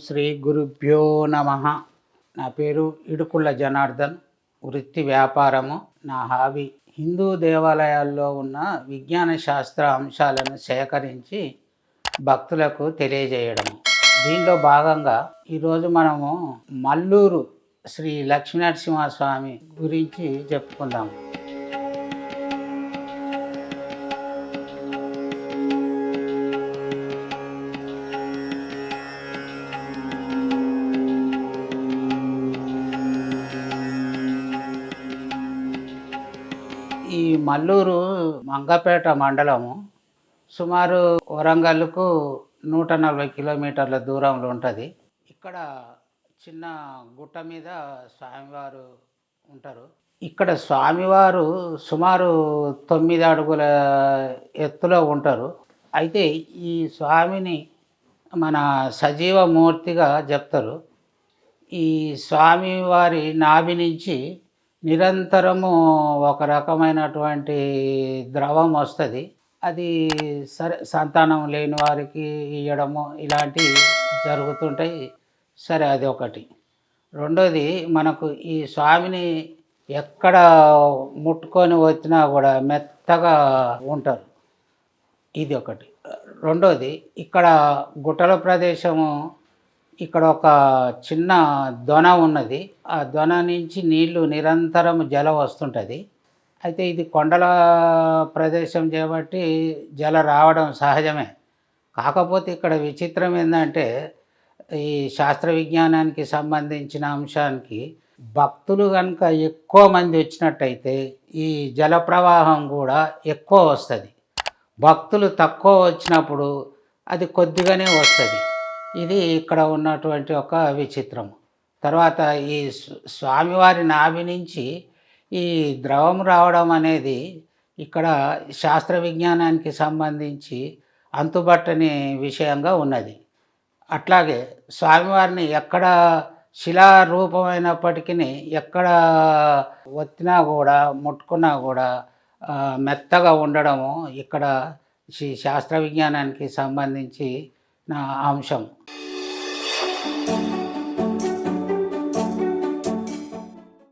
శ్రీ గురుభ్యో నమ. నా పేరు ఇడుకుళ్ళ జనార్దన్. వృత్తి వ్యాపారము. నా హాబీ హిందూ దేవాలయాల్లో ఉన్న విజ్ఞాన శాస్త్ర అంశాలను సేకరించి భక్తులకు తెలియజేయడము. దీనిలో భాగంగా ఈరోజు మనము మల్లూరు శ్రీ లక్ష్మీనరసింహస్వామి గురించి చెప్పుకుందాము. ఈ మల్లూరు మంగపేట మండలము సుమారు వరంగల్కు 140 కిలోమీటర్ల దూరంలో ఉంటుంది. ఇక్కడ చిన్న గుట్ట మీద స్వామివారు ఉంటారు. ఇక్కడ స్వామివారు సుమారు 9 అడుగుల ఎత్తులో ఉంటారు. అయితే ఈ స్వామిని మన సజీవ మూర్తిగా చెప్తారు. ఈ స్వామివారి నాభి నుంచి నిరంతరము ఒక రకమైనటువంటి ద్రవం వస్తుంది. అది సరే సంతానం లేని వారికి ఇవ్వడము ఇలాంటివి జరుగుతుంటాయి. సరే, అది ఒకటి. రెండోది, మనకు ఈ స్వామిని ఎక్కడ ముట్టుకొని వచ్చినా కూడా మెత్తగా ఉంటారు. ఇది ఒకటి. రెండోది, ఇక్కడ గుట్టల ప్రదేశము, ఇక్కడ ఒక చిన్న దొన ఉన్నది. ఆ దొన నుంచి నీళ్లు నిరంతరం జలం వస్తుంటుంది. అయితే ఇది కొండల ప్రదేశం కాబట్టి జల రావడం సహజమే. కాకపోతే ఇక్కడ విచిత్రం ఏంటంటే, ఈ శాస్త్ర విజ్ఞానానికి సంబంధించిన అంశానికి భక్తులు కనుక ఎక్కువ మంది వచ్చినట్టయితే ఈ జల ప్రవాహం కూడా ఎక్కువ వస్తుంది. భక్తులు తక్కువ వచ్చినప్పుడు అది కొద్దిగానే వస్తుంది. ఇది ఇక్కడ ఉన్నటువంటి ఒక విచిత్రం. తర్వాత ఈ స్వామివారి నాభి నుంచి ఈ ద్రవం రావడం అనేది ఇక్కడ శాస్త్ర విజ్ఞానానికి సంబంధించి అంతుబట్టని విషయంగా ఉన్నది. అట్లాగే స్వామివారిని ఎక్కడ శిలారూపమైనప్పటికీ ఎక్కడ ఒత్తినా కూడా ముట్టుకున్నా కూడా మెత్తగా ఉండడము ఇక్కడ శాస్త్ర విజ్ఞానానికి సంబంధించి నా అంశం.